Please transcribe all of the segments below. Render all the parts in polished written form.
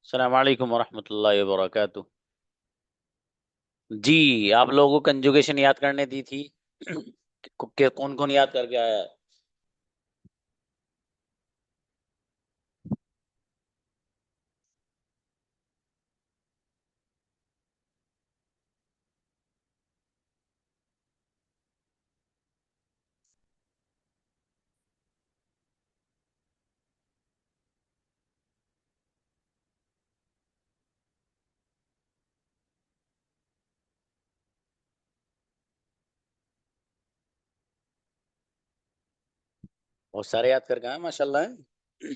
अस्सलाम वालेकुम वरहमतुल्लाहि वबरकातुह। जी, आप लोगों को कंजुगेशन याद करने दी थी। कौन कौन याद करके आया है? बहुत सारे याद करके आए माशाल्लाह है।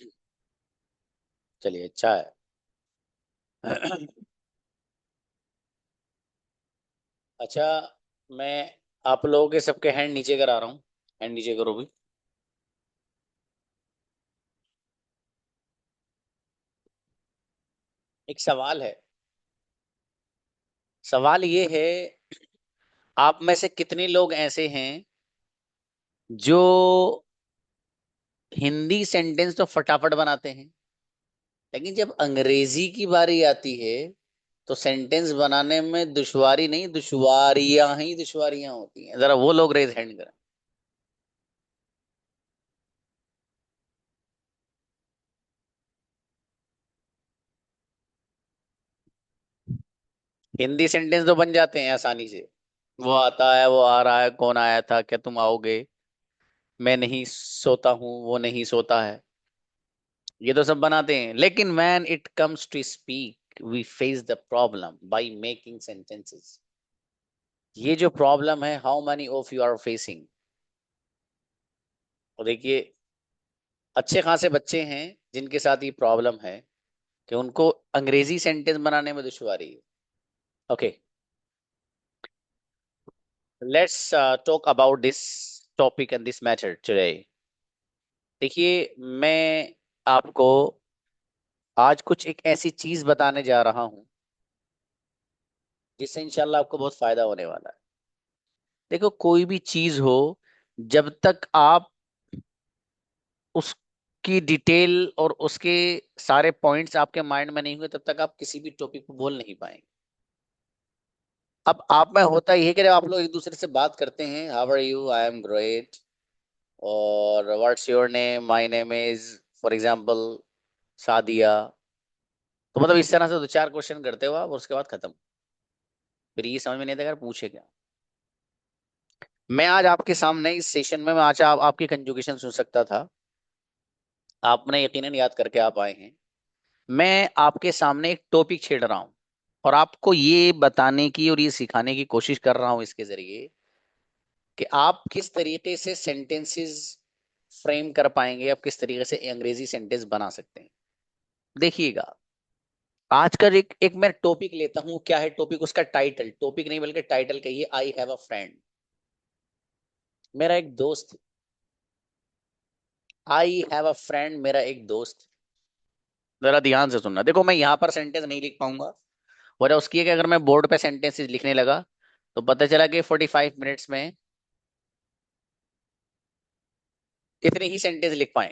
चलिए अच्छा है। अच्छा, मैं आप लोगों के सबके हैंड नीचे करा रहा हूँ। हैंड नीचे करो भी। एक सवाल है। सवाल ये है, आप में से कितने लोग ऐसे हैं जो हिंदी सेंटेंस तो फटाफट बनाते हैं, लेकिन जब अंग्रेजी की बारी आती है तो सेंटेंस बनाने में दुश्वारी नहीं, दुश्वारियां ही दुश्वारियां होती हैं। जरा वो लोग रेज हैंड करें। हिंदी सेंटेंस तो बन जाते हैं आसानी से। वो आता है, वो आ रहा है, कौन आया था, क्या तुम आओगे, मैं नहीं सोता हूँ, वो नहीं सोता है। ये तो सब बनाते हैं, लेकिन when it comes to speak we face the problem by making sentences। ये जो प्रॉब्लम है, how many of you are facing? और देखिए, अच्छे खासे बच्चे हैं जिनके साथ ये प्रॉब्लम है कि उनको अंग्रेजी सेंटेंस बनाने में दुश्वारी है। Okay, let's talk about this topic and this matter today. देखिए, मैं आपको आज कुछ एक ऐसी चीज बताने जा रहा हूं जिससे इंशाल्लाह आपको बहुत फायदा होने वाला है। देखो, कोई भी चीज हो, जब तक आप उसकी डिटेल और उसके सारे पॉइंट्स आपके माइंड में नहीं हुए, तब तक आप किसी भी टॉपिक को बोल नहीं पाएंगे। अब आप में होता ही है कि जब आप लोग एक दूसरे से बात करते हैं, how are you, I am great, और what's your name, my name is, for example, Sadia. तो मतलब इस तरह से दो चार क्वेश्चन करते हो आप, और उसके बाद खत्म। फिर ये समझ में नहीं आता यार पूछे क्या। मैं आज आपके सामने इस सेशन में, मैं आज आपकी कंजुगेशन सुन सकता था। आपने यकीनन याद करके आप आए हैं। मैं आपके सामने एक टॉपिक छेड़ रहा हूं, और आपको ये बताने की और ये सिखाने की कोशिश कर रहा हूं इसके जरिए कि आप किस तरीके से सेंटेंसेस फ्रेम कर पाएंगे, आप किस तरीके से अंग्रेजी सेंटेंस बना सकते हैं। देखिएगा, आज का एक एक मैं टॉपिक लेता हूं। क्या है टॉपिक? उसका टाइटल, टॉपिक नहीं बल्कि टाइटल कहिए, आई हैव अ फ्रेंड। मेरा एक दोस्त। आई हैव अ फ्रेंड, मेरा एक दोस्त। जरा ध्यान से सुनना। देखो, मैं यहाँ पर सेंटेंस नहीं लिख पाऊंगा। वजह उसकी है कि अगर मैं बोर्ड पे सेंटेंसेस लिखने लगा तो पता चला कि 45 मिनट्स में कितने ही सेंटेंस लिख पाए।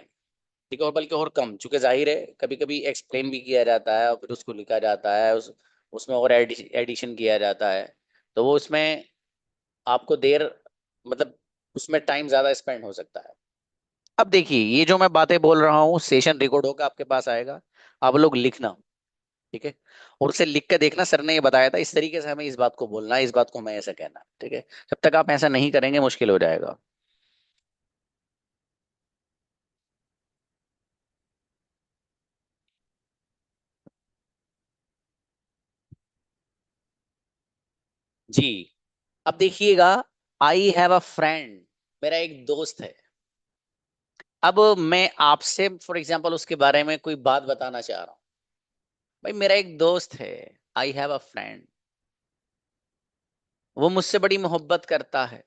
ठीक है, और बल्कि और कम, चूंकि जाहिर है कभी कभी एक्सप्लेन भी किया जाता है और फिर उसको लिखा जाता है, उसमें और एडिशन किया जाता है। तो वो उसमें आपको देर, मतलब उसमें टाइम ज्यादा स्पेंड हो सकता है। अब देखिए, ये जो मैं बातें बोल रहा हूँ सेशन रिकॉर्ड होकर आपके पास आएगा। आप लोग लिखना। ठीक है, और उसे लिख के देखना, सर ने ये बताया था इस तरीके से हमें इस बात को बोलना है, इस बात को हमें ऐसा कहना है। ठीक है, जब तक आप ऐसा नहीं करेंगे मुश्किल हो जाएगा। जी, अब देखिएगा, आई हैव अ फ्रेंड, मेरा एक दोस्त है। अब मैं आपसे फॉर एग्जांपल उसके बारे में कोई बात बताना चाह रहा हूँ। भाई, मेरा एक दोस्त है, आई हैव अ फ्रेंड, वो मुझसे बड़ी मोहब्बत करता है।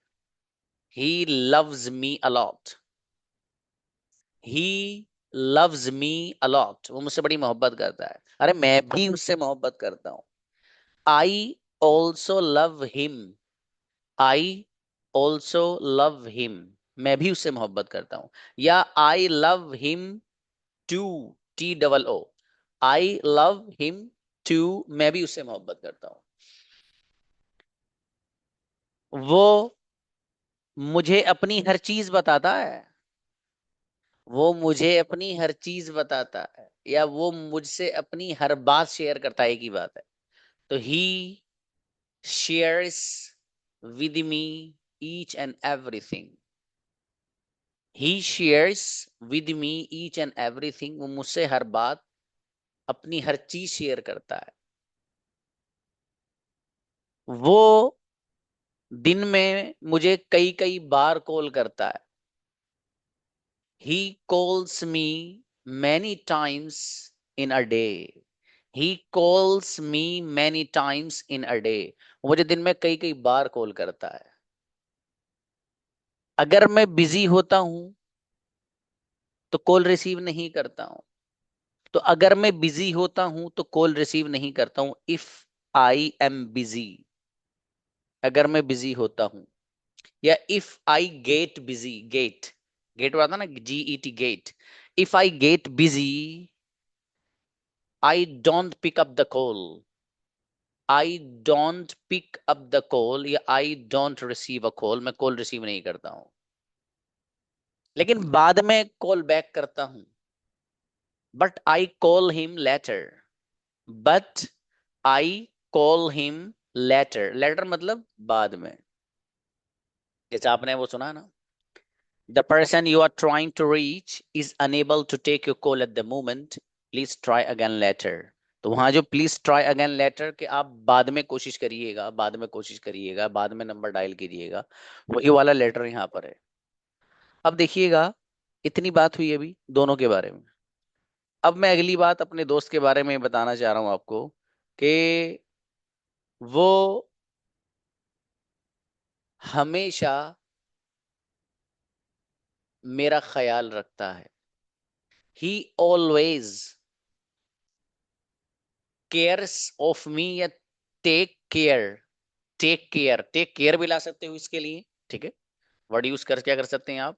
He loves me a lot. He loves me a lot, वो मुझसे बड़ी मोहब्बत करता है। अरे, मैं भी उससे मोहब्बत करता हूँ। I also love him. I also love him, मैं भी उससे मोहब्बत करता हूँ। या I love him too, T double O, I love him too, मैं भी उससे मोहब्बत करता हूं। वो मुझे अपनी हर चीज बताता है, वो मुझे अपनी हर चीज बताता है, या वो मुझसे अपनी हर बात शेयर करता है, एक ही बात है। तो he shares with me each and everything. He shares with me each and everything, वो मुझसे हर बात, अपनी हर चीज शेयर करता है। वो दिन में मुझे कई कई बार कॉल करता है। He calls me many times in a day. He calls me many times in a day, मुझे दिन में कई कई बार कॉल करता है। अगर मैं बिजी होता हूं तो कॉल रिसीव नहीं करता हूं। तो अगर मैं बिजी होता हूं तो कॉल रिसीव नहीं करता हूं, इफ आई एम बिजी। अगर मैं बिजी होता हूं, या if I get busy, get, get आता ना, GET, get. If I get busy, I don't pick up the call. I don't pick up the call, या I don't receive a call, मैं call receive नहीं करता हूं। लेकिन बाद में कॉल बैक करता हूं, but I call him later. But I call him later, later मतलब बाद में। जैसे आपने वो सुना ना, the person you are trying to reach is unable to take your call at the moment, please try again later. तो वहां जो प्लीज ट्राई अगेन लेटर, कि आप बाद में कोशिश करिएगा, बाद में कोशिश करिएगा, बाद में नंबर डायल कीजिएगा, वही वाला लेटर यहाँ पर है। अब देखिएगा, इतनी बात हुई अभी दोनों के बारे में। अब मैं अगली बात अपने दोस्त के बारे में बताना चाह रहा हूं आपको, कि वो हमेशा मेरा ख्याल रखता है। He always cares of me, या take care, take care, take care भी ला सकते हो इसके लिए, ठीक है। वर्ड यूज कर क्या कर सकते हैं आप,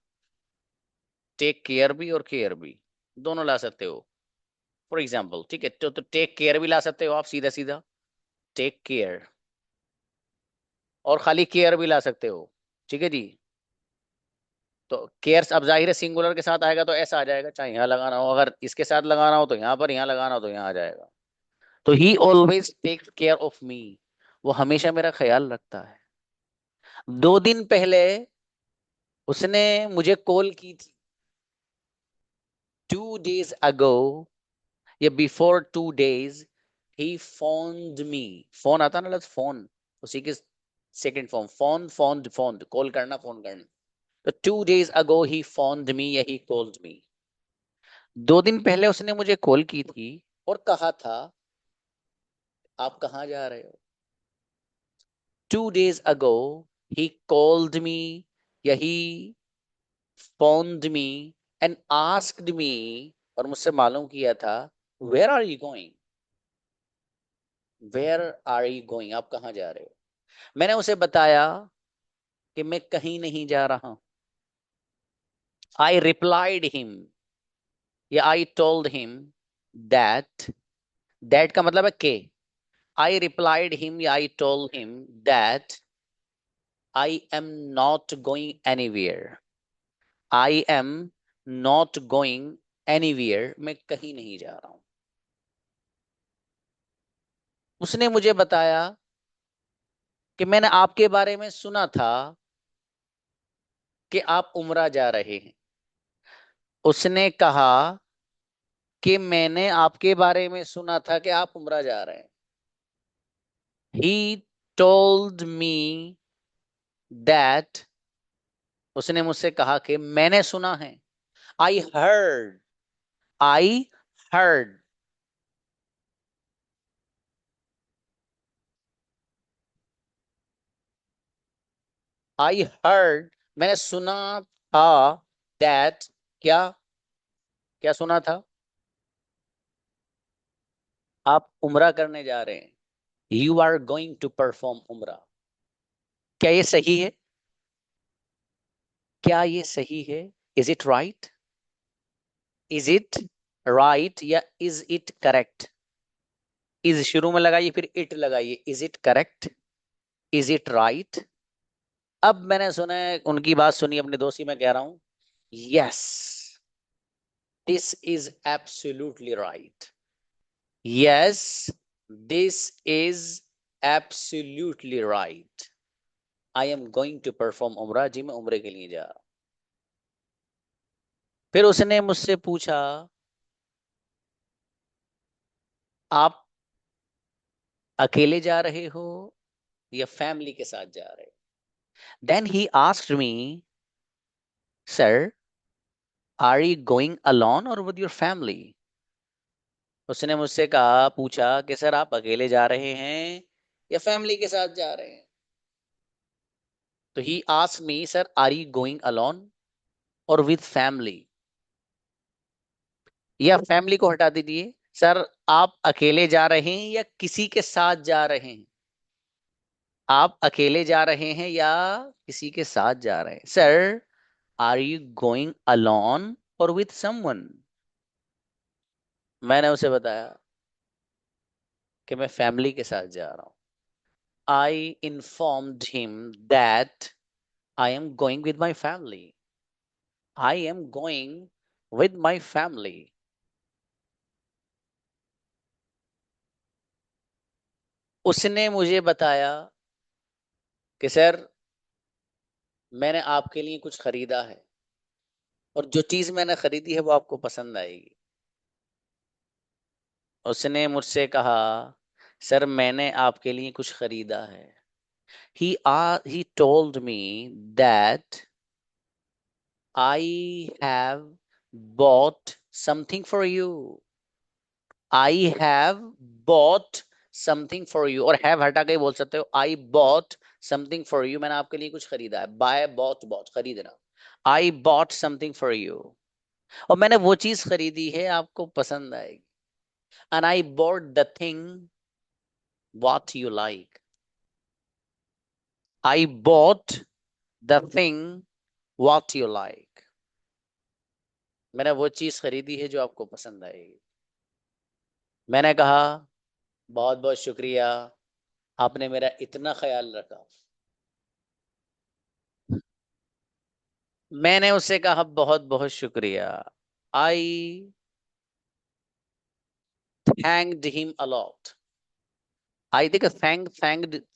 टेक केयर भी और केयर भी, दोनों ला सकते हो। फॉर एग्जाम्पल, ठीक है, तो टेक केयर भी ला सकते हो आप सीधा सीधा, टेक केयर। और खाली केयर भी ला सकते हो, ठीक है जी। तो केयर्स, अब जाहिर है सिंगुलर के साथ आएगा तो ऐसा आ जाएगा, चाहे यहाँ लगाना हो, अगर इसके साथ लगाना हो तो यहाँ पर, यहाँ लगाना हो तो यहाँ आ जाएगा। तो he always takes care of me, वो हमेशा मेरा ख्याल रखता है। 2 दिन पहले उसने मुझे कॉल की थी, 2 days ago, या बिफोर 2 days, ही फोन्ड मी। फोन आता ना लफ्ज फोन, उसी के second form, phone, phone, phone, call करना, फोन करना। तो 2 days ago ही फोन्ड मी, या ही कॉल्ड मी। 2 दिन पहले उसने मुझे कॉल की थी और कहा था, आप कहाँ जा रहे हो। 2 days ago he called me, या he phoned me and asked me, और मुझसे मालूम किया था, where are you going, where are you going, आप कहाँ जा रहे हो। मैंने उसे बताया कि मैं कहीं नहीं जा रहा हूं। I replied him, या I told him that, that का मतलब है के। I replied him, या I told him that I am not going anywhere. I am not going anywhere. मैं कहीं नहीं जा रहा हूं। उसने मुझे बताया कि मैंने आपके बारे में सुना था कि आप उम्रा जा रहे हैं। उसने कहा कि मैंने आपके बारे में सुना था कि आप उम्रा जा रहे हैं। He told me that, उसने मुझसे कहा कि मैंने सुना है। I heard, I heard, I heard, मैंने सुना था, that, क्या, क्या सुना था, आप उम्रा करने जा रहे हैं। You are going to perform Umrah. क्या ये सही है, क्या ये सही है, is it right, is it right या इज इट करेक्ट? इज शुरू में लगाइए, फिर इट लगाइए। Is it correct? Is it right? अब मैंने सुना है, उनकी बात सुनी अपने दोस्त की, मैं कह रहा हूं yes, this is absolutely right. Yes, this is absolutely right. I am going to perform Umrah. जी मैं उमरे के लिए जा रहा हूं। फिर उसने मुझसे पूछा, आप अकेले जा रहे हो या फैमिली के साथ जा रहे हो? Then he asked me, sir, are you going alone or with your family? उसने मुझसे कहा, पूछा कि सर आप अकेले जा रहे हैं या फैमिली के साथ जा रहे हैं? तो he asked me, sir are you going alone or with family? या फैमिली को हटा दीजिए, सर आप अकेले जा रहे हैं या किसी के साथ जा रहे हैं? आप अकेले जा रहे हैं या किसी के साथ जा रहे हैं? Sir, are you going alone or with someone? मैंने उसे बताया कि मैं फैमिली के साथ जा रहा हूँ। I informed him that I am going with my family. I am going with my family. उसने मुझे बताया कि सर, मैंने आपके लिए कुछ खरीदा है और जो चीज मैंने खरीदी है वो आपको पसंद आएगी। उसने मुझसे कहा, सर मैंने आपके लिए कुछ खरीदा है। he told me that I have bought something for you. I have bought something for you, और have हटा के बोल सकते हो I bought something for you। मैंने आपके लिए कुछ खरीदा है। buy, bought खरीदना। I bought something for you, और मैंने वो चीज खरीदी है, आपको पसंद आएगी। And I bought the thing what you like. I bought the thing what you like. मैंने वो चीज खरीदी है जो आपको पसंद आएगी। मैंने कहा, बहुत बहुत शुक्रिया, आपने मेरा इतना ख्याल रखा। मैंने उससे कहा, बहुत बहुत शुक्रिया। आई थैंक्ड हिम अलॉट। आई देखो,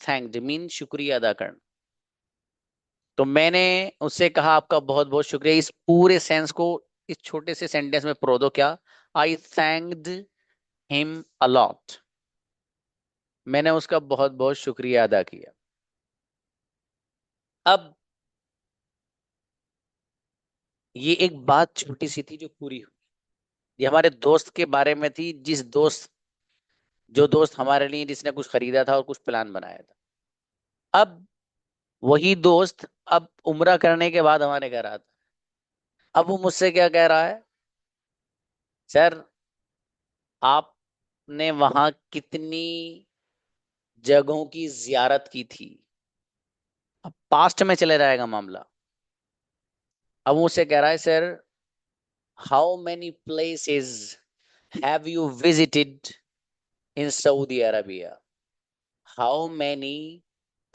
थैंक्ड मीन शुक्रिया अदा करना। तो मैंने उससे कहा, आपका बहुत बहुत शुक्रिया। इस पूरे सेंस को इस छोटे से सेंटेंस में परो दो क्या? आई थैंक्ड हिम अलॉट। मैंने उसका बहुत बहुत शुक्रिया अदा किया। अब ये एक बात छोटी सी थी जो पूरी हुई। ये हमारे दोस्त के बारे में थी, जो दोस्त हमारे लिए, जिसने कुछ खरीदा था और कुछ प्लान बनाया था। अब वही दोस्त अब उम्रा करने के बाद हमारे घर आता। अब वो मुझसे क्या कह रहा है, सर आपने वहां कितनी जगहों की जियारत की थी? अब पास्ट में चले जाएगा मामला। अब वो मुझसे कह रहा है, sir how many places have you visited in Saudi Arabia? How many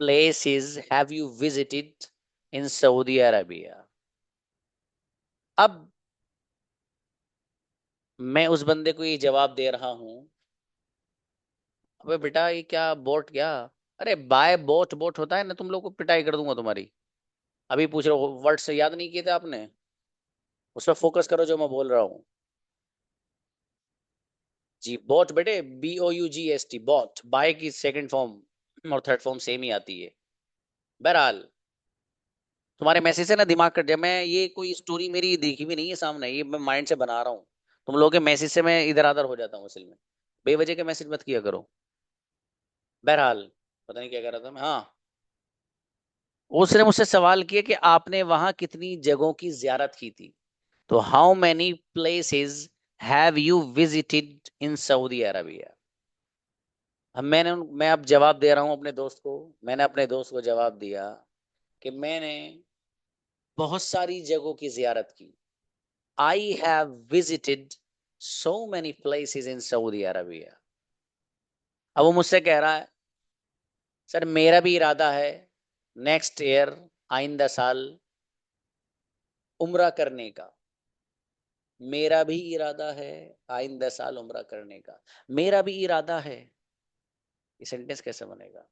places have you visited in Saudi Arabia? अब मैं उस बंदे को ये जवाब दे रहा हूं, अबे बेटा ये क्या बोट क्या? अरे बाय बोट, बोट होता है ना, तुम लोग को पिटाई कर दूंगा तुम्हारी। अभी पूछ रहे हो, वर्ड से याद नहीं किए थे आपने? उस पर फोकस करो जो मैं बोल रहा हूँ। जी बोट बेटे, BOUGST, बॉट। बाय की सेकंड फॉर्म और थर्ड फॉर्म सेम ही आती है। बहरहाल, तुम्हारे मैसेज से ना दिमाग कट जाए। मैं ये कोई स्टोरी मेरी देखी भी नहीं है सामने, ये मैं माइंड से बना रहा हूँ। तुम लोगों के मैसेज से मैं इधर उधर हो जाता हूँ असल में। बेवजह के मैसेज मत किया करो। बहरहाल, पता नहीं क्या कर रहा था मैं। हाँ, उसने मुझसे सवाल किया कि आपने वहां कितनी जगहों की जियारत की थी। तो how many places have you visited in Saudi Arabia? अब मैं अब जवाब दे रहा हूँ अपने दोस्त को। मैंने अपने दोस्त को जवाब दिया कि मैंने बहुत सारी जगहों की जियारत की। I have visited so many places in Saudi Arabia. अब वो मुझसे कह रहा है सर मेरा भी इरादा है नेक्स्ट ईयर, आइंदा साल उम्रा करने का। मेरा भी इरादा है आइंदा साल उम्रा करने का। मेरा भी इरादा है, ये सेंटेंस कैसे बनेगा?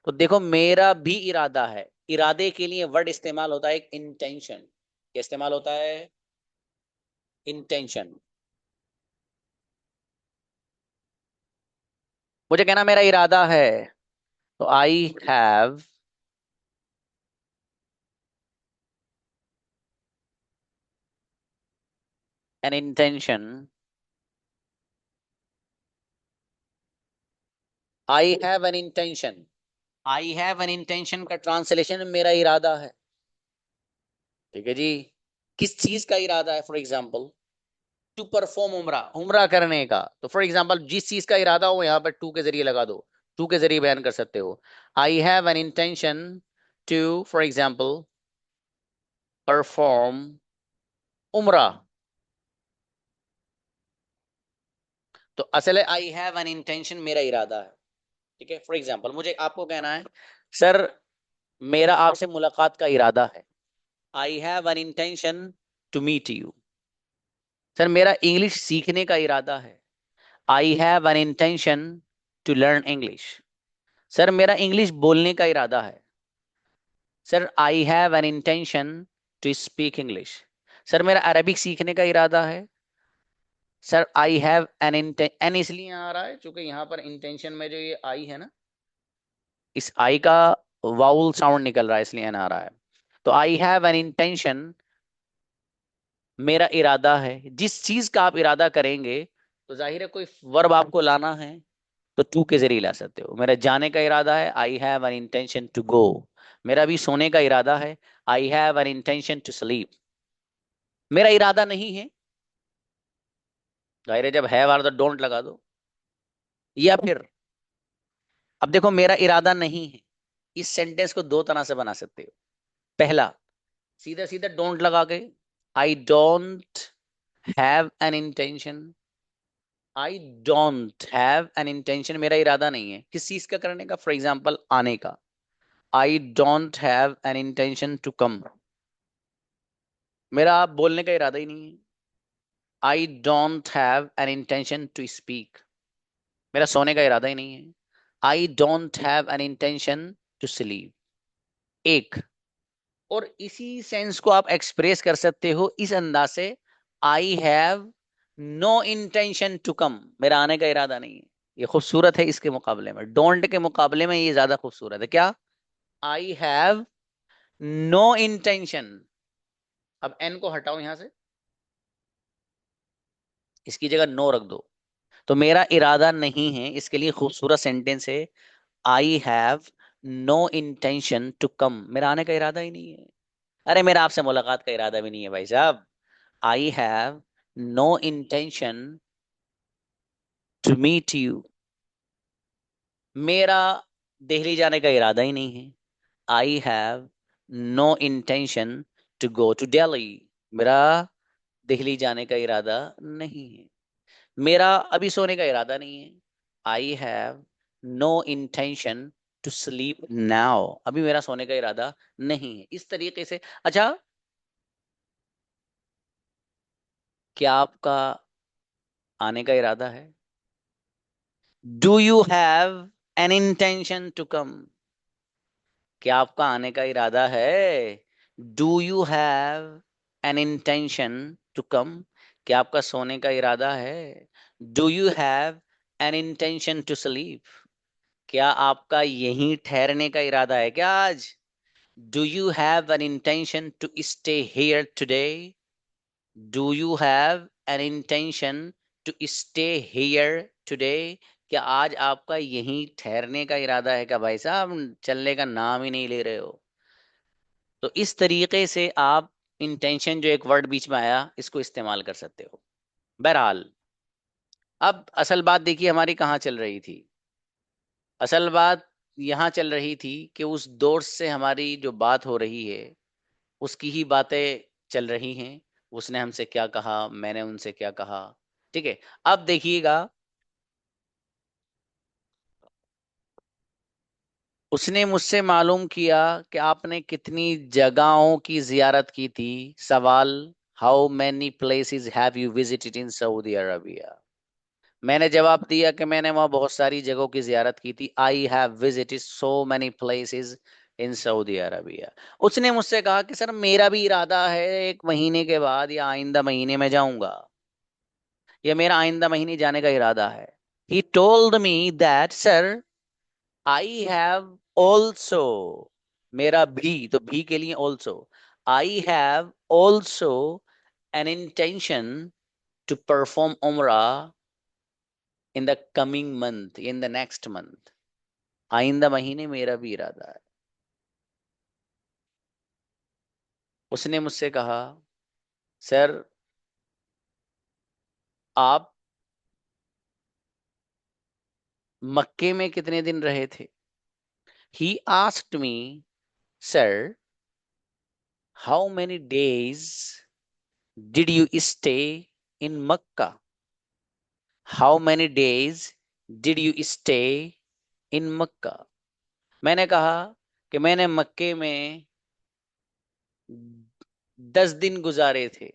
तो देखो, मेरा भी इरादा है, इरादे के लिए वर्ड इस्तेमाल होता है एक इंटेंशन। क्या इस्तेमाल होता है? इंटेंशन। मुझे कहना मेरा इरादा है, तो आई have an intention. I have an intention. I have an intention का ट्रांसलेशन मेरा इरादा है। ठीक है जी। किस चीज का इरादा है? फॉर एग्जाम्पल टू परफॉर्म उमरा, उमरा करने का। तो फॉर एग्जाम्पल जिस चीज का इरादा हो यहाँ पर टू के जरिए लगा दो, टू के जरिए बयान कर सकते हो। I have an intention to, for example, perform Umrah. तो असल है आई हैव एन इंटेंशन मेरा इरादा है। ठीक है, फॉर एग्जाम्पल मुझे आपको कहना है सर मेरा आपसे मुलाकात का इरादा है। I have an intention to meet you. Sir मेरा इंग्लिश सीखने का इरादा है। I have an intention to learn English. Sir मेरा इंग्लिश बोलने का इरादा है। Sir I have an intention to speak English. Sir मेरा अरबिक सीखने का इरादा है। Sir I have an an इसलिए आ रहा है क्योंकि यहाँ पर इंटेंशन में जो ये आई है ना, इस आई का वाउल साउंड निकल रहा है, इसलिए एन आ रहा है। तो आई हैव एन इंटेंशन, मेरा इरादा है। जिस चीज का आप इरादा करेंगे तो जाहिर है कोई वर्ब आपको लाना है, तो टू के जरिए ला सकते हो। मेरा जाने का इरादा है, I have an intention to go. मेरा भी सोने का इरादा है, I have an intention to sleep. मेरा इरादा नहीं है, जाहिर है जब है वाला तो डोंट लगा दो। या फिर अब देखो, मेरा इरादा नहीं है, इस सेंटेंस को दो तरह से बना सकते हो। पहला, सीधा सीधा डोंट लगा के, आई don't have an intention. I don't have an intention, मेरा इरादा नहीं है किस चीज का करने का, फॉर एग्जाम्पल आने का। I don't have an intention to come, मेरा आप बोलने का इरादा ही नहीं है। I don't have an intention to speak, मेरा सोने का इरादा ही नहीं है। I don't have an intention to sleep. एक, और इसी सेंस को आप एक्सप्रेस कर सकते हो इस अंदाज से, I have no intention to come, मेरा आने का इरादा नहीं है। ये खूबसूरत है, इसके मुकाबले में डोंट के मुकाबले में ये ज्यादा खूबसूरत है। क्या? I have no intention. अब एन को हटाओ यहां से, इसकी जगह नो रख दो। तो मेरा इरादा नहीं है, इसके लिए खूबसूरत सेंटेंस है, I have no intention to come, मेरा आने का इरादा ही नहीं है। अरे मेरा आपसे मुलाकात का इरादा भी नहीं है भाई साहब। I have no intention to meet you, मेरा दिल्ली जाने का इरादा ही नहीं है। I have no intention to go to Delhi, मेरा दिल्ली जाने का इरादा नहीं है। मेरा अभी सोने का इरादा नहीं है। I have no intention to sleep now, अभी मेरा सोने का इरादा नहीं है। इस तरीके से। अच्छा, क्या आपका आने का इरादा है? Do you have an intention to come, क्या आपका आने का इरादा है? Do you have an intention to come, क्या आपका सोने का इरादा है? Do you have an intention to sleep, क्या आपका यहीं ठहरने का इरादा है क्या आज? Do you have an intention to stay here today, do you have an intention to stay here today, क्या आज आपका यहीं ठहरने का इरादा है क्या भाई साहब? चलने का नाम ही नहीं ले रहे हो। तो इस तरीके से आप इंटेंशन, जो एक वर्ड बीच में आया, इसको इस्तेमाल कर सकते हो। बहरहाल, अब असल बात देखिए हमारी कहाँ चल रही थी। असल बात यहाँ चल रही थी कि उस दोस्त से हमारी जो बात हो रही है, उसकी ही बातें चल रही हैं। उसने हमसे क्या कहा, मैंने उनसे क्या कहा। ठीक है, अब देखिएगा, उसने मुझसे मालूम किया कि आपने कितनी जगहों की जियारत की थी। सवाल, how many places have you visited in Saudi Arabia. मैंने जवाब दिया कि मैंने वहां बहुत सारी जगहों की जियारत की थी। I have visited so many places in Saudi Arabia. उसने मुझसे कहा कि सर मेरा भी इरादा है 1 महीने के बाद या आइंदा महीने में जाऊंगा, या मेरा आइंदा महीने जाने का इरादा है। He told me that sir I have also, मेरा भी, तो भी के लिए also, I have also an intention to perform Umrah in the coming month, in the next month. आइंदा महीने मेरा भी इरादा है। उसने मुझसे कहा, सर आप मक्के में कितने दिन रहे थे? He asked me, sir how many days did you stay in Makkah? How many days did you stay in Makkah? मैंने कहा कि मैंने मक्के में 10 दिन गुजारे थे।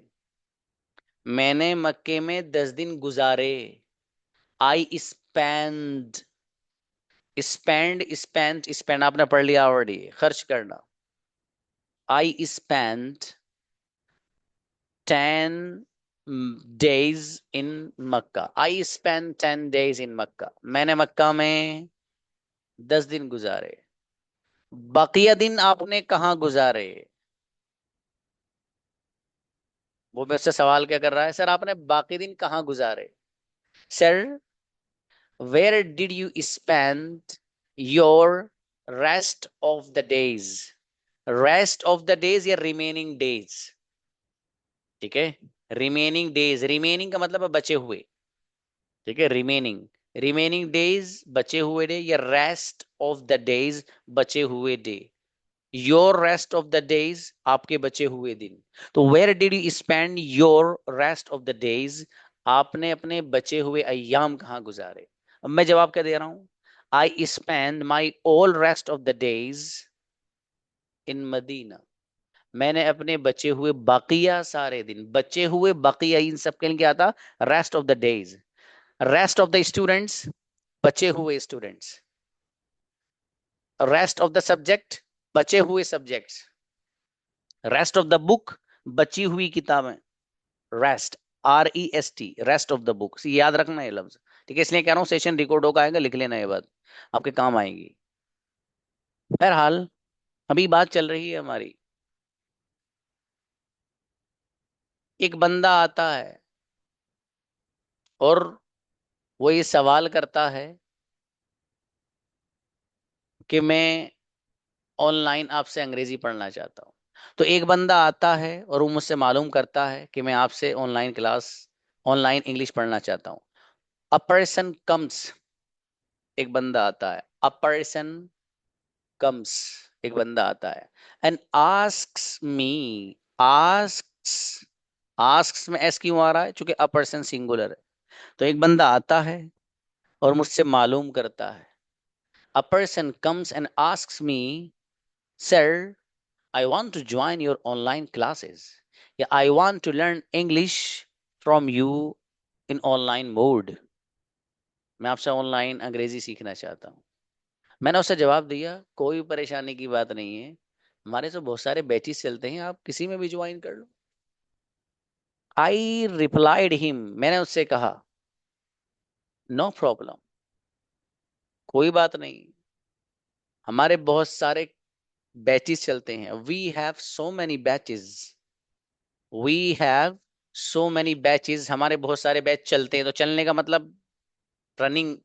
मैंने मक्के में 10 दिन गुजारे। आई स्पेंड, स्पेंड आपने पढ़ लिया ऑलरेडी, खर्च करना। I spend 10 days in Makkah. I spend 10 days in Makkah. मैंने मक्का में 10 दिन गुजारे। बकिया दिन आपने कहाँ गुजारे? वो मुझसे सवाल क्या कर रहा है, सर आपने बाकी दिन कहाँ गुजारे? Sir where did you spend your rest of the days? Rest of the days या रिमेनिंग डेज? ठीक है, रिमेनिंग डेज, रिमेनिंग का मतलब है बचे हुए। ठीक है, रिमेनिंग, रिमेनिंग डेज बचे हुए डे, या रेस्ट ऑफ द डेज बचे हुए day. Your rest of the days आपके बचे हुए दिन। तो where did you spend your rest of the days? आपने अपने बचे हुए अय्याम कहाँ गुजारे? अब मैं जवाब क्या दे रहा हूं, I spend my all rest of the days in Medina. मैंने अपने बचे हुए बाकिया सारे दिन, बचे हुए बाकिया, इन सब के लिए क्या था, rest of the days. Rest of the students, बचे हुए students. Rest of the subject, बचे हुए subjects. Rest of the book, बची हुई किताबें। Rest, REST, rest of the book, याद रखना ये लफ्ज। ठीक है, इसलिए कह रहा हूँ सेशन रिकॉर्ड होगा, आएगा, लिख लेना ये बात, आपके काम आएगी। बहरहाल अभी बात चल रही है हमारी। एक बंदा आता है और वो ये सवाल करता है कि मैं ऑनलाइन आपसे अंग्रेजी पढ़ना चाहता हूँ। तो एक बंदा आता है और वो मुझसे मालूम करता है कि मैं आपसे ऑनलाइन क्लास, ऑनलाइन इंग्लिश पढ़ना चाहता हूँ। अ पर्सन कम्स, एक बंदा आता है। अ पर्सन कम्स, एक बंदा आता है। And asks me, asks, asks में एस क्यों आ रहा है? क्योंकि अ पर्सन सिंगुलर है। तो एक बंदा आता है और मुझसे मालूम करता है। A person comes and asks me, sir I want to join your online classes. Yeah, I want to learn English from you in online mode. मैं आपसे ऑनलाइन अंग्रेजी सीखना चाहता हूँ। मैंने उससे जवाब दिया, कोई परेशानी की बात नहीं है, हमारे तो बहुत सारे बैचेस चलते हैं, आप किसी में भी ज्वाइन कर लो। आई रिप्लाइड हिम, मैंने उससे कहा, नो प्रॉब्लम, कोई बात नहीं, हमारे बहुत सारे बैचेस चलते हैं। We have so many batches, we have so many batches, हमारे बहुत सारे बैच चलते हैं। तो चलने का मतलब रनिंग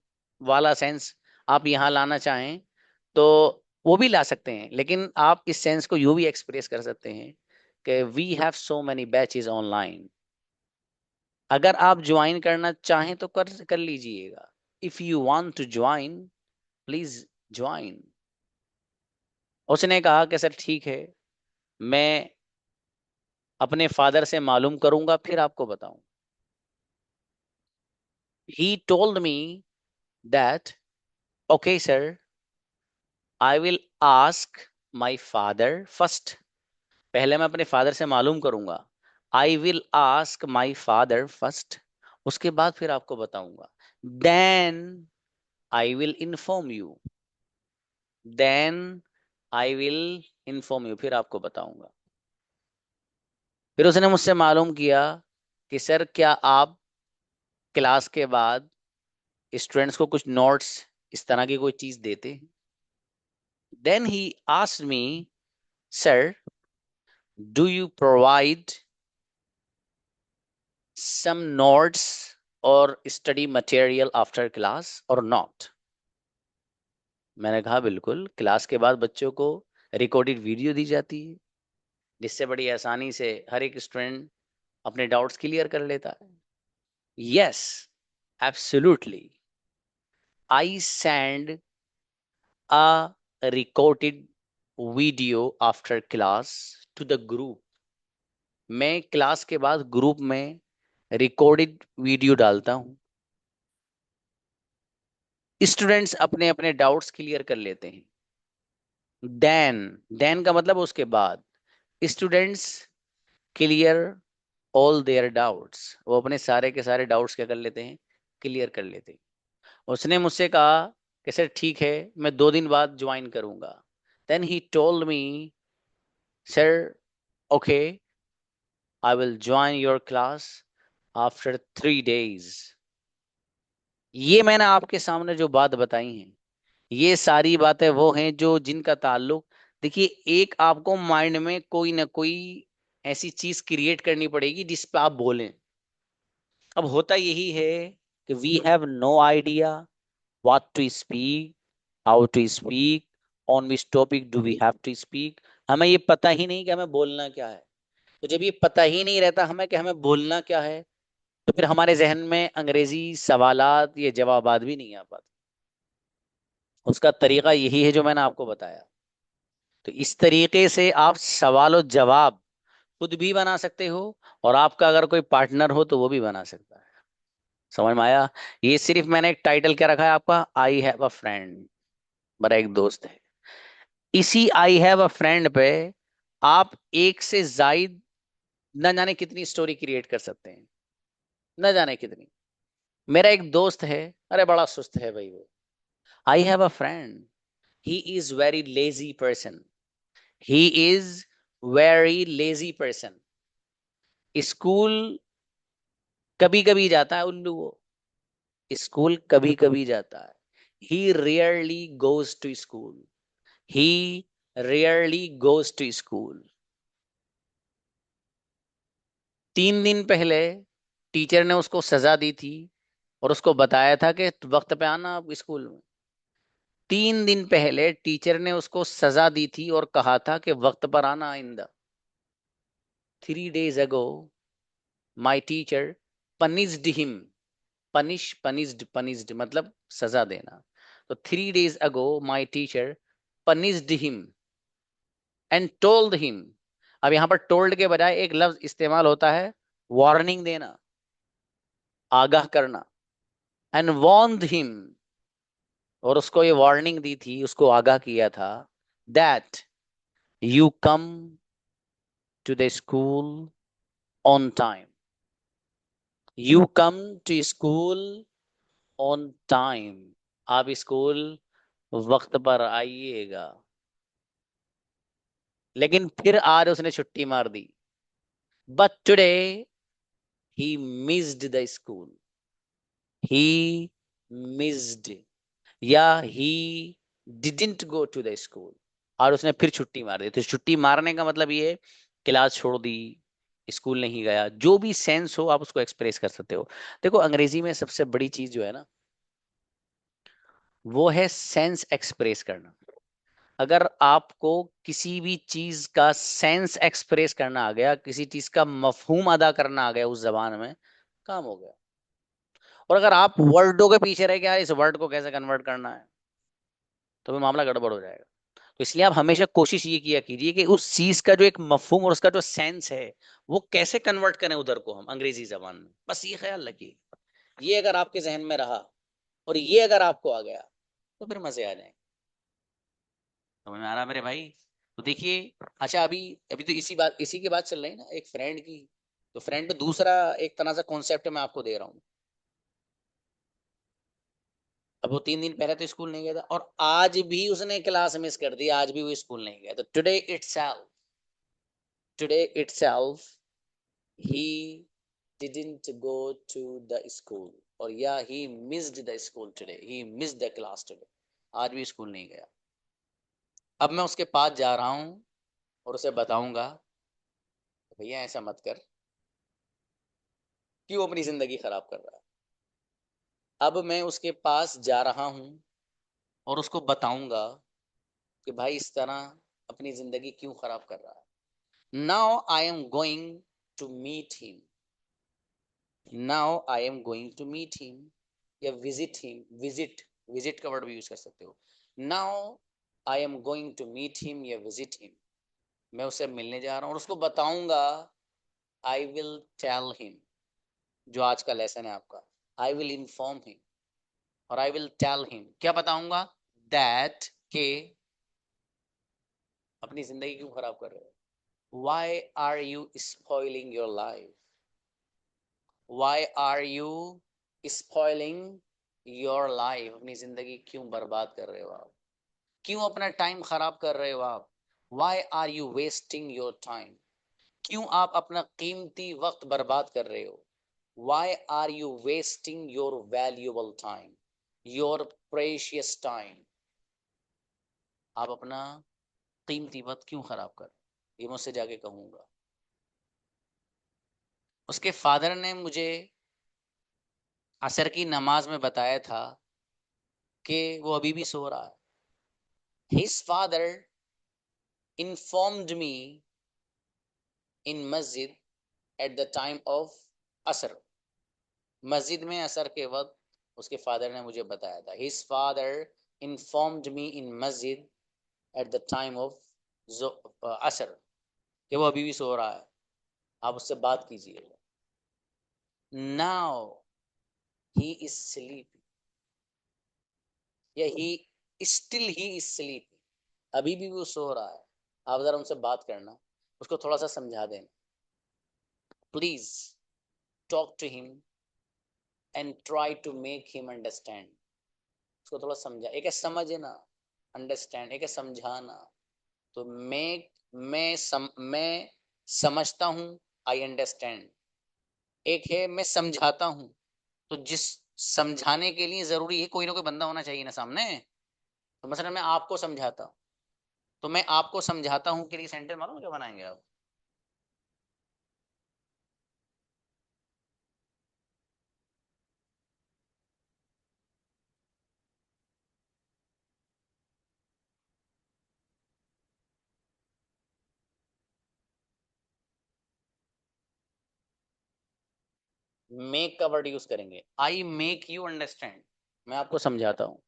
वाला सेंस आप यहाँ लाना चाहें तो वो भी ला सकते हैं, लेकिन आप इस सेंस को यूं भी एक्सप्रेस कर सकते हैं कि we have so many batches online. अगर आप ज्वाइन करना चाहें तो कर लीजिएगा। If you want to join, please join. उसने कहा कि सर ठीक है, मैं अपने फादर से मालूम करूंगा फिर आपको बताऊं। He told me that, okay, sir, I will ask my father first. पहले मैं अपने फादर से मालूम करूंगा. I will ask my father first. उसके बाद फिर आपको बताऊंगा. Then I will inform you. Then I will inform you. फिर आपको बताऊंगा. फिर उसने मुझसे मालूम किया कि सर क्या आप क्लास के बाद स्टूडेंट्स को कुछ नोट्स इस तरह की कोई चीज देते हैं. Then he asked me, sir, do you provide some notes or study material after class or not? मैंने कहा बिल्कुल, क्लास के बाद बच्चों को रिकॉर्डेड वीडियो दी जाती है जिससे बड़ी आसानी से हर एक स्टूडेंट अपने डाउट्स क्लियर कर लेता है. Yes, absolutely. I send a recorded video after class to the group. मैं क्लास के बाद ग्रुप में रिकॉर्डेड वीडियो डालता हूं. स्टूडेंट्स अपने अपने डाउट्स क्लियर कर लेते हैं. देन, देन का मतलब उसके बाद students clear all their doubts. वो अपने सारे के सारे डाउट्स क्या कर लेते हैं, क्लियर कर लेते हैं. उसने मुझसे कहा कि सर ठीक है, मैं 2 दिन बाद ज्वाइन करूंगा. Then he told me, sir, okay, I will join your class after 3 days. ये मैंने आपके सामने जो बात बताई है, ये सारी बातें वो हैं जो जिनका ताल्लुक, देखिए, एक आपको माइंड में कोई ना कोई ऐसी चीज क्रिएट करनी पड़ेगी जिस पे आप बोलें. अब होता यही है कि we have no idea what to speak, how to speak, on which topic do we have to speak. हमें ये पता ही नहीं कि हमें बोलना क्या है. तो जब ये पता ही नहीं रहता हमें कि हमें बोलना क्या है, तो फिर हमारे जहन में अंग्रेजी सवालात ये जवाबात भी नहीं आ पाते. उसका तरीका यही है जो मैंने आपको बताया. तो इस तरीके से आप सवाल और जवाब खुद भी बना सकते हो, और आपका अगर कोई पार्टनर हो तो वो भी बना सकता है. समझ में आया? ये सिर्फ मैंने एक टाइटल क्या रखा है आपका, आई हैव अ फ्रेंड. मेरा एक दोस्त है. इसी आई हैव अ फ्रेंड पे आप एक से जायद न जाने कितनी स्टोरी क्रिएट कर सकते हैं, न जाने कितनी. मेरा एक दोस्त है, अरे बड़ा सुस्त है भाई वो. I have a friend. He is very lazy person. He is very lazy person. School कभी कभी जाता है उल्लू वो. स्कूल कभी कभी जाता है. He rarely goes to school. He rarely goes to school. 3 दिन पहले टीचर ने उसको सजा दी थी और उसको बताया था कि वक्त पे आना आप स्कूल में. 3 दिन पहले टीचर ने उसको सजा दी थी और कहा था कि वक्त पर आना आइंदा. 3 days ago, my teacher punished him. Punished मतलब सजा देना. तो 3 days ago, my teacher punished him and told him. अब यहाँ पर told के बजाय एक लफ्ज इस्तेमाल होता है वार्निंग देना, आगाह करना. and warned him, और उसको ये वार्निंग दी थी, उसको आगाह किया था, that you come to the school on time. You come to school on time. आप स्कूल वक्त पर आइएगा. लेकिन फिर आज उसने छुट्टी मार दी. But today he missed the school. He missed, या he didn't go to the school. और उसने फिर छुट्टी मार दी. तो छुट्टी मारने का मतलब ये, क्लास छोड़ दी, स्कूल नहीं गया, जो भी सेंस हो आप उसको एक्सप्रेस कर सकते हो. देखो, अंग्रेजी में सबसे बड़ी चीज जो है ना, वो है सेंस एक्सप्रेस करना. अगर आपको किसी भी चीज का सेंस एक्सप्रेस करना आ गया, किसी चीज का मफहूम अदा करना आ गया उस जबान में, काम हो गया. और अगर आप वर्डों के पीछे रह गया इस वर्ड को कैसे कन्वर्ट करना है, तो फिर मामला गड़बड़ हो जाएगा. तो इसलिए आप हमेशा कोशिश ये किया कीजिए कि उस चीज का जो एक मफहूम और उसका जो सेंस है, वो कैसे कन्वर्ट करें उधर को हम अंग्रेजी जबान में, बस ये ख्याल रखिए. ये अगर आपके जहन में रहा और ये अगर आपको आ गया तो फिर मजे आ जाएंगे। समझ में आ रहा मेरे भाई? तो देखिए, अच्छा अभी अभी तो इसी की बात चल रही है ना, एक फ्रेंड की। तो फ्रेंड में दूसरा एक तरह से कॉन्सेप्ट मैं आपको दे रहा हूँ। अब वो 3 दिन पहले तो स्कूल नहीं गया था और आज भी उसने क्लास मिस कर दी, आज भी वो स्कूल नहीं गया। तो today itself he didn't go to the school, और या he missed the school today, he missed the class today। आज भी स्कूल नहीं गया। अब मैं उसके पास जा रहा हूँ और उसे बताऊंगा, भैया ऐसा मत कर, क्यों अपनी जिंदगी खराब कर रहा है। अब मैं उसके पास जा रहा हूँ और उसको बताऊंगा कि भाई इस तरह अपनी जिंदगी क्यों खराब कर रहा है। Now I am going to meet him, now I am going to meet him या विजिट हिम, विजिट का वर्ड भी यूज कर सकते हो। Now I am going to meet him या विजिट हिम, मैं उससे मिलने जा रहा हूँ और उसको बताऊंगा। आई विल टेल हिम, जो आज का लेसन है आपका, आई विल इन्फॉर्म हिम और आई विल टेल हिम, क्या बताऊंगा, दैट के अपनी जिंदगी क्यों खराब कर रहे हो। Why are you spoiling your life, why are you spoiling your life, अपनी जिंदगी क्यों बर्बाद कर रहे हो आप, क्यों अपना टाइम खराब कर रहे हो आप। Why are you wasting your time, क्यों आप अपना कीमती वक्त बर्बाद कर रहे हो। Why are you wasting your valuable time, your precious time, आप अपना कीमती वक्त क्यों खराब कर, ये मुझसे जाके कहूंगा। उसके फादर ने मुझे असर की नमाज में बताया था कि वो अभी भी सो रहा है। His father informed me in masjid at the time of असर, मस्जिद में असर के वक्त उसके फादर ने मुझे बताया था। His father informed me in masjid at the time of असर, कि वो अभी भी सो रहा है, आप उससे बात कीजिए। Now he is sleeping, या he is sleeping, अभी भी वो सो रहा है। आप जरा उनसे बात करना, उसको थोड़ा सा समझा देना। Please talk to him and try to make him understand, उसको थोड़ा समझा, एक है समझना, अंडरस्टैंड, एक है समझाना। तो मैं समझता हूँ, आई अंडरस्टैंड, एक है मैं समझाता हूँ। तो जिस समझाने के लिए जरूरी है कोई ना कोई बंदा होना चाहिए ना सामने। तो मसलन मैं आपको समझाता हूँ, तो मैं आपको समझाता हूँ के लिए सेंटेंस मालूम है क्या बनाएंगे आप। मेक का वर्ड यूज करेंगे, आई मेक यू अंडरस्टैंड, मैं आपको समझाता हूँ।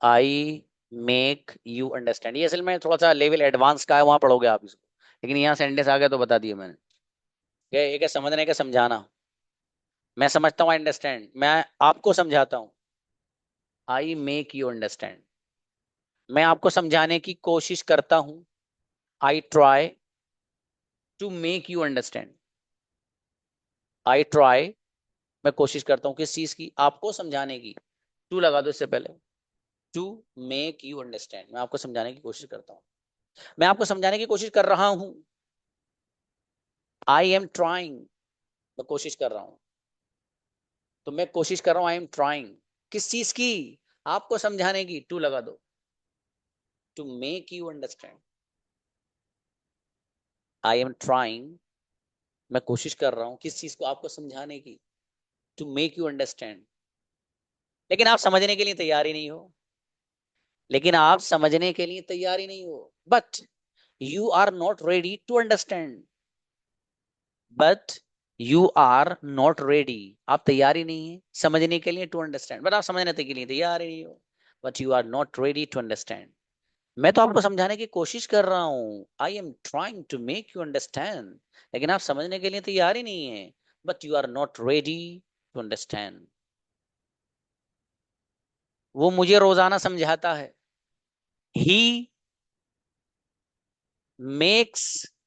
आई मेक यू अंडरस्टैंड, ये असल में थोड़ा सा लेवल एडवांस का है, वहां पढ़ोगे आप इसको, लेकिन यहाँ सेंटेंस आ गया तो बता दिया मैंने। क्या एक है समझने का, समझाना, मैं समझता हूँ, आई अंडरस्टैंड, मैं आपको समझाता हूँ, आई मेक यू अंडरस्टैंड, मैं आपको समझाने की कोशिश करता हूँ, I try to make you understand, I try, मैं कोशिश करता हूँ किस चीज की, आपको समझाने की। टू लगा दो इससे पहले, टू मेक यू अंडरस्टैंड, मैं आपको समझाने की कोशिश करता हूँ, मैं आपको समझाने की कोशिश कर रहा हूँ। आई एम ट्राइंग, मैं कोशिश कर रहा हूँ, तो मैं कोशिश कर रहा हूँ, आई एम ट्राइंग, किस चीज की, आपको समझाने की। टू लगा दो, to make you understand, I am trying, मैं कोशिश कर रहा हूँ किस चीज को, आपको समझाने की, टू मेक यू अंडरस्टैंड। लेकिन आप समझने के लिए तैयार ही नहीं हो, लेकिन आप समझने के लिए तैयार ही नहीं हो, but you are not ready to understand, but you are not ready, आप तैयार ही नहीं है समझने के लिए, टू अंडरस्टैंड, बट आप समझने के लिए तैयार ही नहीं हो, but you are not ready to understand. मैं तो आपको समझाने की कोशिश कर रहा हूँ, I am trying to make you understand, लेकिन आप समझने के लिए तैयार ही नहीं है, but you are not ready to understand. वो मुझे रोजाना समझाता है। He makes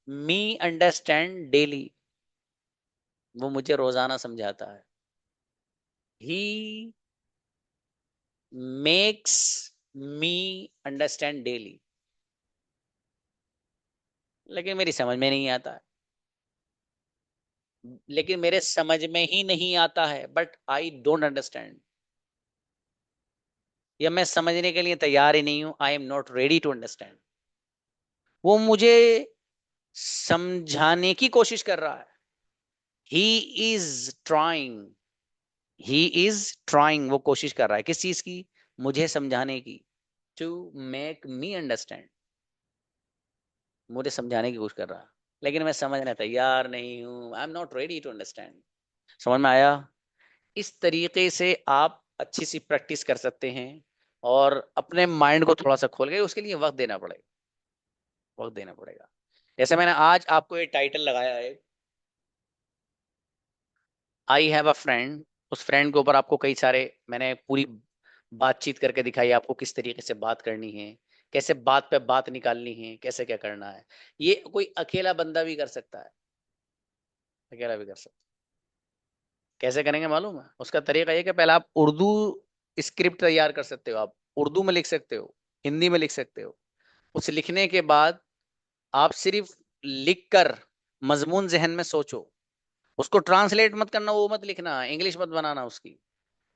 me understand daily. वो मुझे रोजाना समझाता है। He makes me understand daily. लेकिन मेरी समझ में नहीं आता है। लेकिन मेरे समझ में ही नहीं आता है, बट आई डोंट अंडरस्टैंड। या मैं समझने के लिए तैयार ही नहीं हूं, I am not ready to understand. वो मुझे समझाने की कोशिश कर रहा है। He is trying. He is trying, वो कोशिश कर रहा है किस चीज की? मुझे समझाने की। To make me understand. मुझे समझाने की कोशिश कर रहा है, लेकिन मैं समझने तैयार नहीं हूं। I am not ready to understand. समझ में आया? इस तरीके से आप अच्छी सी प्रैक्टिस कर सकते हैं, और अपने माइंड को थोड़ा सा खोल के, उसके लिए वक्त देना पड़ेगा। वक्त देना पड़ेगा। जैसे मैंने आज आपको ये टाइटल लगाया है, आई हैव अ फ्रेंड। उस फ्रेंड के ऊपर आपको कई सारे, मैंने पूरी बातचीत करके दिखाई आपको किस तरीके से बात करनी है, कैसे बात पे बात निकालनी है, कैसे क्या करना है। ये कोई अकेला बंदा भी कर सकता है। अकेला भी कर सकता है। कैसे करेंगे मालूम है? उसका तरीका ये कि पहले आप उर्दू स्क्रिप्ट तैयार कर सकते हो। आप उर्दू में लिख सकते हो, हिंदी में लिख सकते हो। उस लिखने के बाद आप सिर्फ लिख कर मजमून जहन में सोचो। उसको ट्रांसलेट मत करना, वो मत लिखना, इंग्लिश मत बनाना उसकी,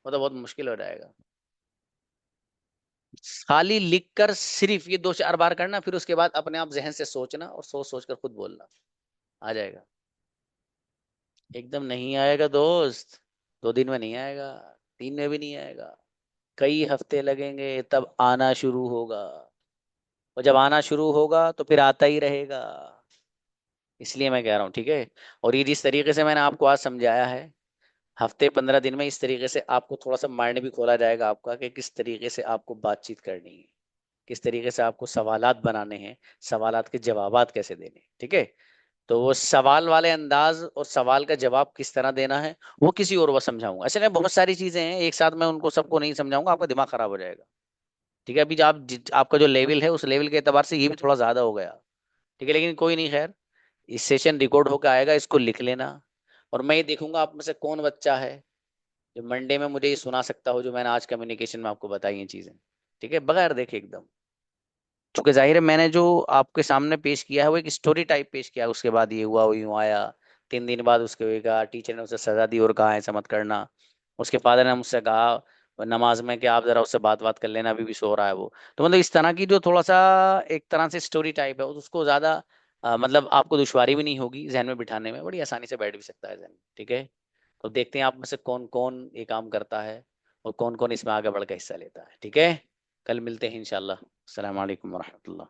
वो तो बहुत मुश्किल हो जाएगा। खाली लिख कर सिर्फ ये 2-4 बार करना, फिर उसके बाद अपने आप जहन से सोचना, और सोच सोच कर खुद बोलना। आ जाएगा। एकदम नहीं आएगा दोस्त। 2 दिन में नहीं आएगा, 3 में भी नहीं आएगा। कई हफ्ते लगेंगे, तब आना शुरू होगा। और जब आना शुरू होगा तो फिर आता ही रहेगा। इसलिए मैं कह रहा हूँ, ठीक है। और ये जिस तरीके से मैंने आपको आज समझाया है, हफ्ते 15 दिन में इस तरीके से आपको थोड़ा सा माइंड भी खोला जाएगा आपका, कि किस तरीके से आपको बातचीत करनी है, किस तरीके से आपको सवालात बनाने हैं, सवालात के जवाबात कैसे देने हैं, ठीक है। तो वो सवाल वाले अंदाज और सवाल का जवाब किस तरह देना है, वो किसी और वक्त समझाऊंगा। ऐसे में बहुत सारी चीजें हैं, एक साथ मैं उनको सबको नहीं समझाऊंगा, आपका दिमाग खराब हो जाएगा। ठीक है। अभी जो आपका जो लेवल है, उस लेवल के एतबार से ये भी थोड़ा ज्यादा हो गया। ठीक है, लेकिन कोई नहीं, खैर। इस सेशन रिकॉर्ड होकर आएगा, इसको लिख लेना। और मैं ये देखूंगा आप में से कौन बच्चा है जो मंडे में मुझे ये सुना सकता हो, जो मैंने आज कम्युनिकेशन में आपको बताई हैं चीजें। ठीक है, बगैर देखे एकदम। चूंकि जाहिर है मैंने जो आपके सामने पेश किया है वो एक स्टोरी टाइप पेश किया है, उसके बाद ये हुआ, वो यूं आया। 3 दिन बाद उसके हुए कहा, टीचर ने उसे सजा दी और कहा ऐसा मत करना। उसके फादर ने मुझसे कहा नमाज में कि आप जरा उससे बात कर लेना, अभी भी सो रहा है वो। तो मतलब इस तरह की जो थोड़ा सा एक तरह से स्टोरी टाइप है, उसको ज्यादा मतलब आपको दुश्वारी भी नहीं होगी जहन में बिठाने में, बड़ी आसानी से बैठ भी सकता है जहन में। ठीक है। तो देखते हैं आप में से कौन कौन ये काम करता है, और कौन कौन इसमें आगे बढ़ कर हिस्सा लेता है। ठीक है। कल मिलते हैं इंशाल्लाह। अस्सलाम वालेकुम वरहमतुल्लाह।